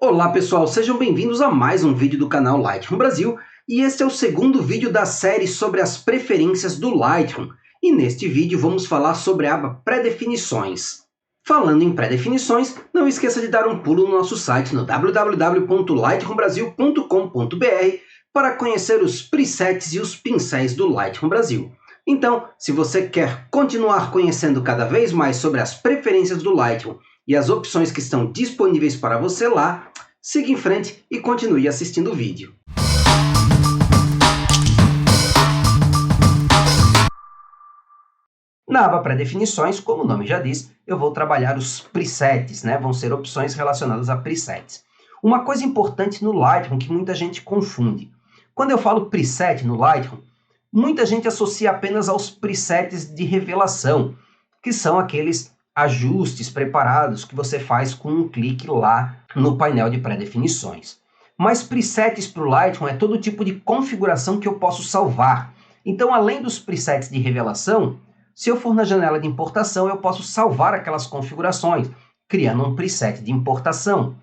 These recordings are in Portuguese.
Olá pessoal, sejam bem-vindos a mais um vídeo do canal Lightroom Brasil, e este é o segundo vídeo da série sobre as preferências do Lightroom, e neste vídeo vamos falar sobre a aba Pré-definições. Falando em pré-definições, não esqueça de dar um pulo no nosso site no www.lightroombrasil.com.br para conhecer os presets e os pincéis do Lightroom Brasil. Então, se você quer continuar conhecendo cada vez mais sobre as preferências do Lightroom e as opções que estão disponíveis para você lá, siga em frente e continue assistindo o vídeo. Na aba Pré-definições, como o nome já diz, eu vou trabalhar os presets, vão ser opções relacionadas a presets. Uma coisa importante no Lightroom que muita gente confunde. Quando eu falo preset no Lightroom, muita gente associa apenas aos presets de revelação, que são aqueles ajustes preparados que você faz com um clique lá no painel de pré-definições. Mas presets para o Lightroom é todo tipo de configuração que eu posso salvar. Então, além dos presets de revelação, se eu for na janela de importação, eu posso salvar aquelas configurações, criando um preset de importação.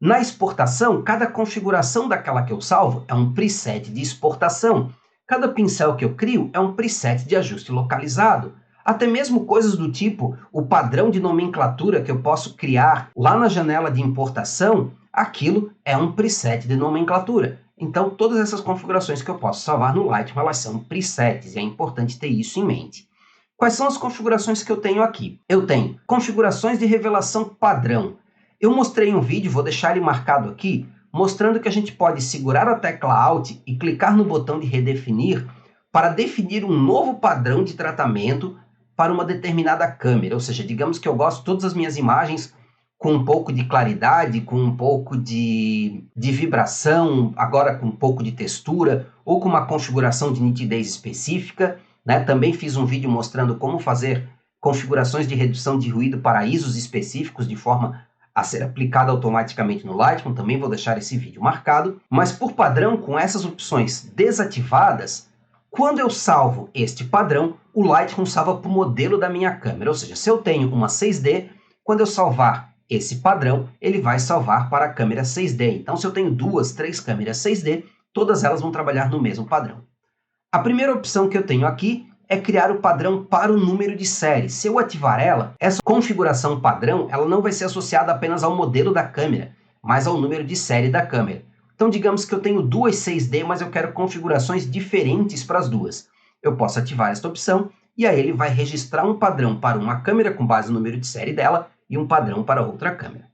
Na exportação, cada configuração daquela que eu salvo é um preset de exportação. Cada pincel que eu crio é um preset de ajuste localizado. Até mesmo coisas do tipo o padrão de nomenclatura que eu posso criar lá na janela de importação, aquilo é um preset de nomenclatura. Então, todas essas configurações que eu posso salvar no Lightroom, elas são presets, e é importante ter isso em mente. Quais são as configurações que eu tenho aqui? Eu tenho configurações de revelação padrão. Eu mostrei um vídeo, vou deixar ele marcado aqui, mostrando que a gente pode segurar a tecla Alt e clicar no botão de redefinir para definir um novo padrão de tratamento para uma determinada câmera. Ou seja, digamos que eu gosto de todas as minhas imagens com um pouco de claridade, com um pouco de vibração, agora com um pouco de textura, ou com uma configuração de nitidez específica. Também fiz um vídeo mostrando como fazer configurações de redução de ruído para ISOs específicos de forma a ser aplicada automaticamente no Lightroom. Também vou deixar esse vídeo marcado. Mas por padrão, com essas opções desativadas, quando eu salvo este padrão, o Lightroom salva para o modelo da minha câmera. Ou seja, se eu tenho uma 6D, quando eu salvar esse padrão, ele vai salvar para a câmera 6D. Então, se eu tenho 2, 3 câmeras 6D, todas elas vão trabalhar no mesmo padrão. A primeira opção que eu tenho aqui é criar o padrão para o número de série. Se eu ativar ela, essa configuração padrão ela não vai ser associada apenas ao modelo da câmera, mas ao número de série da câmera. Então, digamos que eu tenho duas 6D, mas eu quero configurações diferentes para as duas. Eu posso ativar esta opção e aí ele vai registrar um padrão para uma câmera com base no número de série dela e um padrão para outra câmera.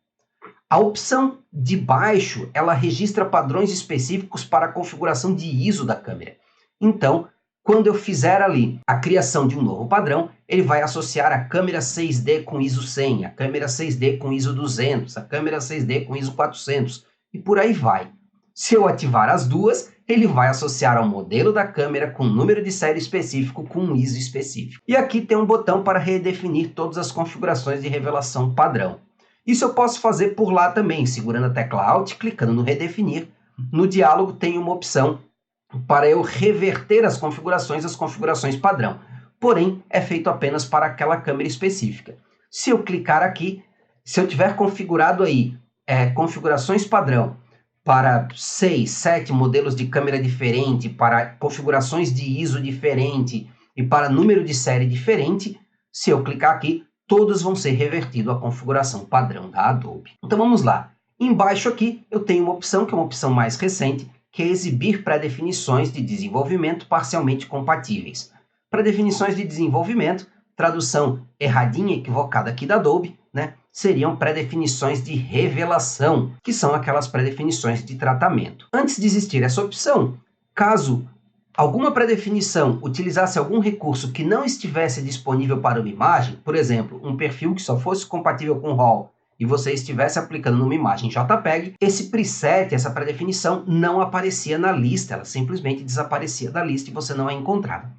A opção de baixo, ela registra padrões específicos para a configuração de ISO da câmera. Então, quando eu fizer ali a criação de um novo padrão, ele vai associar a câmera 6D com ISO 100, a câmera 6D com ISO 200, a câmera 6D com ISO 400 e por aí vai. Se eu ativar as duas, ele vai associar ao modelo da câmera com número de série específico com um ISO específico. E aqui tem um botão para redefinir todas as configurações de revelação padrão. Isso eu posso fazer por lá também, segurando a tecla Alt, clicando no redefinir. No diálogo tem uma opção para eu reverter as configurações padrão. Porém, é feito apenas para aquela câmera específica. Se eu clicar aqui, se eu tiver configurado aí configurações padrão para 6, 7 modelos de câmera diferente, para configurações de ISO diferente e para número de série diferente, se eu clicar aqui, todos vão ser revertidos à configuração padrão da Adobe. Então vamos lá. Embaixo aqui eu tenho uma opção, que é uma opção mais recente, que é exibir pré-definições de desenvolvimento parcialmente compatíveis. Pré-definições de desenvolvimento, tradução erradinha, equivocada aqui da Adobe, seriam pré-definições de revelação, que são aquelas pré-definições de tratamento. Antes de existir essa opção, caso alguma pré-definição utilizasse algum recurso que não estivesse disponível para uma imagem, por exemplo, um perfil que só fosse compatível com RAW, e você estivesse aplicando numa imagem JPEG, esse preset, essa pré-definição, não aparecia na lista, ela simplesmente desaparecia da lista e você não a encontrava.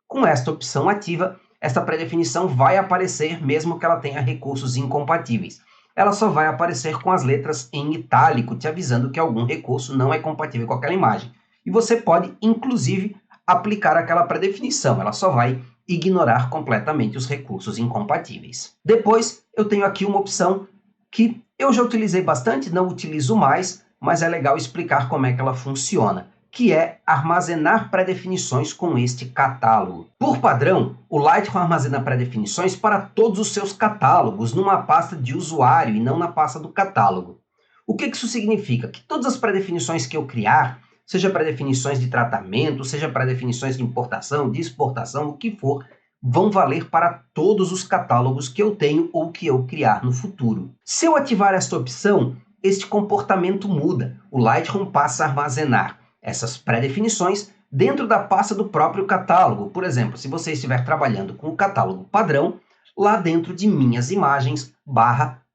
Com esta opção ativa, esta pré-definição vai aparecer mesmo que ela tenha recursos incompatíveis. Ela só vai aparecer com as letras em itálico, te avisando que algum recurso não é compatível com aquela imagem. E você pode, inclusive, aplicar aquela pré-definição, ela só vai ignorar completamente os recursos incompatíveis. Depois, eu tenho aqui uma opção que Eu já utilizei bastante, não utilizo mais, mas é legal explicar como é que ela funciona, que é armazenar pré-definições com este catálogo. Por padrão, o Lightroom armazena pré-definições para todos os seus catálogos numa pasta de usuário e não na pasta do catálogo. O que isso significa? Que todas as pré-definições que eu criar, seja pré-definições de tratamento, seja pré-definições de importação, de exportação, o que for, vão valer para todos os catálogos que eu tenho ou que eu criar no futuro. Se eu ativar esta opção, este comportamento muda. O Lightroom passa a armazenar essas pré-definições dentro da pasta do próprio catálogo. Por exemplo, se você estiver trabalhando com o catálogo padrão, lá dentro de Minhas Imagens,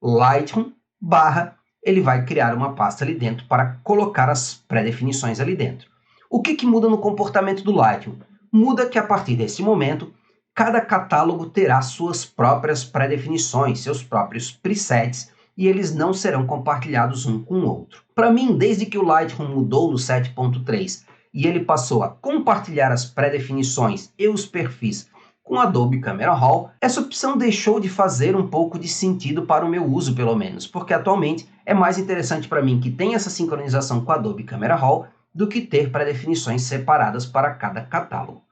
/Lightroom, ele vai criar uma pasta ali dentro para colocar as pré-definições ali dentro. O que muda no comportamento do Lightroom? Muda que a partir desse momento, cada catálogo terá suas próprias pré-definições, seus próprios presets, e eles não serão compartilhados um com o outro. Para mim, desde que o Lightroom mudou no 7.3 e ele passou a compartilhar as pré-definições e os perfis com Adobe Camera Raw, essa opção deixou de fazer um pouco de sentido para o meu uso, pelo menos, porque atualmente é mais interessante para mim que tenha essa sincronização com Adobe Camera Raw do que ter pré-definições separadas para cada catálogo.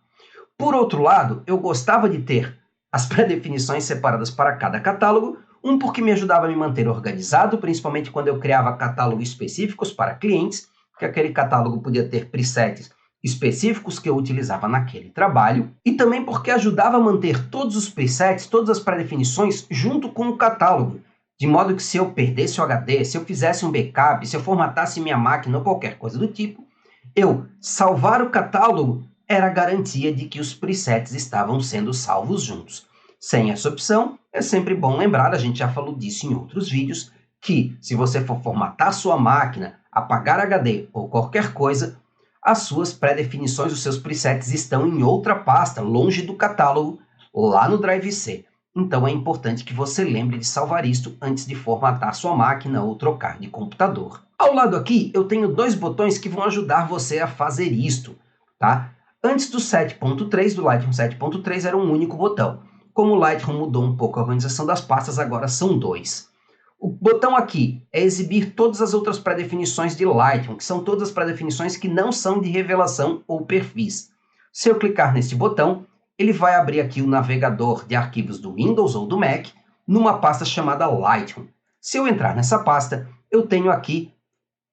Por outro lado, eu gostava de ter as pré-definições separadas para cada catálogo, porque me ajudava a me manter organizado, principalmente quando eu criava catálogos específicos para clientes, que aquele catálogo podia ter presets específicos que eu utilizava naquele trabalho, e também porque ajudava a manter todos os presets, todas as pré-definições junto com o catálogo, de modo que se eu perdesse o HD, se eu fizesse um backup, se eu formatasse minha máquina ou qualquer coisa do tipo, eu salvar o catálogo era garantia de que os presets estavam sendo salvos juntos. Sem essa opção, é sempre bom lembrar, a gente já falou disso em outros vídeos, que se você for formatar sua máquina, apagar HD ou qualquer coisa, as suas pré-definições, os seus presets estão em outra pasta, longe do catálogo, lá no Drive C. Então é importante que você lembre de salvar isto antes de formatar sua máquina ou trocar de computador. Ao lado aqui, eu tenho dois botões que vão ajudar você a fazer isto, tá? Antes do 7.3, do Lightroom 7.3, era um único botão. Como o Lightroom mudou um pouco a organização das pastas, agora são dois. O botão aqui é exibir todas as outras pré-definições de Lightroom, que são todas as pré-definições que não são de revelação ou perfis. Se eu clicar neste botão, ele vai abrir aqui o navegador de arquivos do Windows ou do Mac, numa pasta chamada Lightroom. Se eu entrar nessa pasta, eu tenho aqui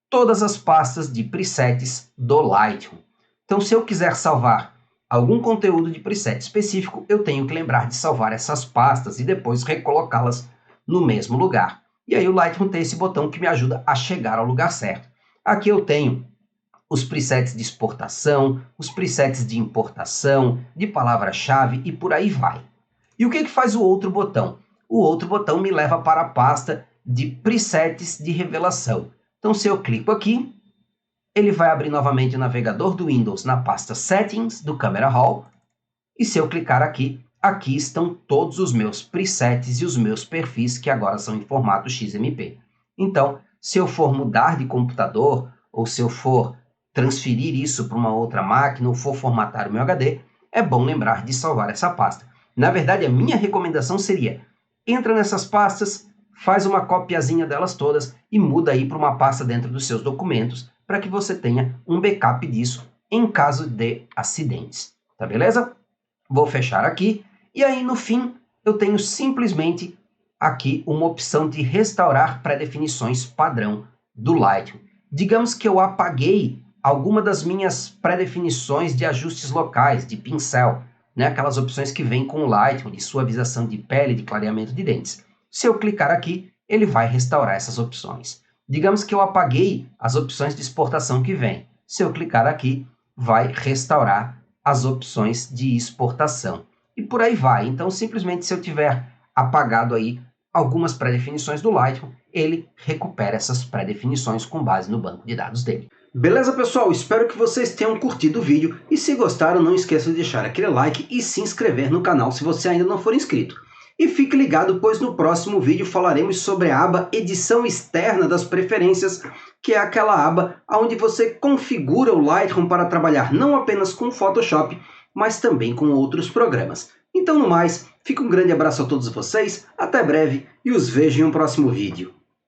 todas as pastas de presets do Lightroom. Então, se eu quiser salvar algum conteúdo de preset específico, eu tenho que lembrar de salvar essas pastas e depois recolocá-las no mesmo lugar. E aí o Lightroom tem esse botão que me ajuda a chegar ao lugar certo. Aqui eu tenho os presets de exportação, os presets de importação, de palavra-chave e por aí vai. E o que faz o outro botão? O outro botão me leva para a pasta de presets de revelação. Então, se eu clico aqui, ele vai abrir novamente o navegador do Windows na pasta Settings do Camera Raw. E se eu clicar aqui, aqui estão todos os meus presets e os meus perfis que agora são em formato XMP. Então, se eu for mudar de computador ou se eu for transferir isso para uma outra máquina ou for formatar o meu HD, é bom lembrar de salvar essa pasta. Na verdade, a minha recomendação seria, entra nessas pastas, faz uma copiazinha delas todas e muda aí para uma pasta dentro dos seus documentos para que você tenha um backup disso em caso de acidentes. Tá beleza? Vou fechar aqui e aí no fim eu tenho simplesmente aqui uma opção de restaurar pré-definições padrão do Lightroom. Digamos que eu apaguei alguma das minhas pré-definições de ajustes locais, de pincel, né? Aquelas opções que vêm com o Lightroom, de suavização de pele, de clareamento de dentes. Se eu clicar aqui, ele vai restaurar essas opções. Digamos que eu apaguei as opções de exportação que vem. Se eu clicar aqui, vai restaurar as opções de exportação. E por aí vai. Então, simplesmente, se eu tiver apagado aí algumas pré-definições do Lightroom, ele recupera essas pré-definições com base no banco de dados dele. Beleza, pessoal? Espero que vocês tenham curtido o vídeo. E se gostaram, não esqueça de deixar aquele like e se inscrever no canal se você ainda não for inscrito. E fique ligado, pois no próximo vídeo falaremos sobre a aba Edição Externa das Preferências, que é aquela aba onde você configura o Lightroom para trabalhar não apenas com o Photoshop, mas também com outros programas. Então, no mais, fica um grande abraço a todos vocês, até breve e os vejo em um próximo vídeo.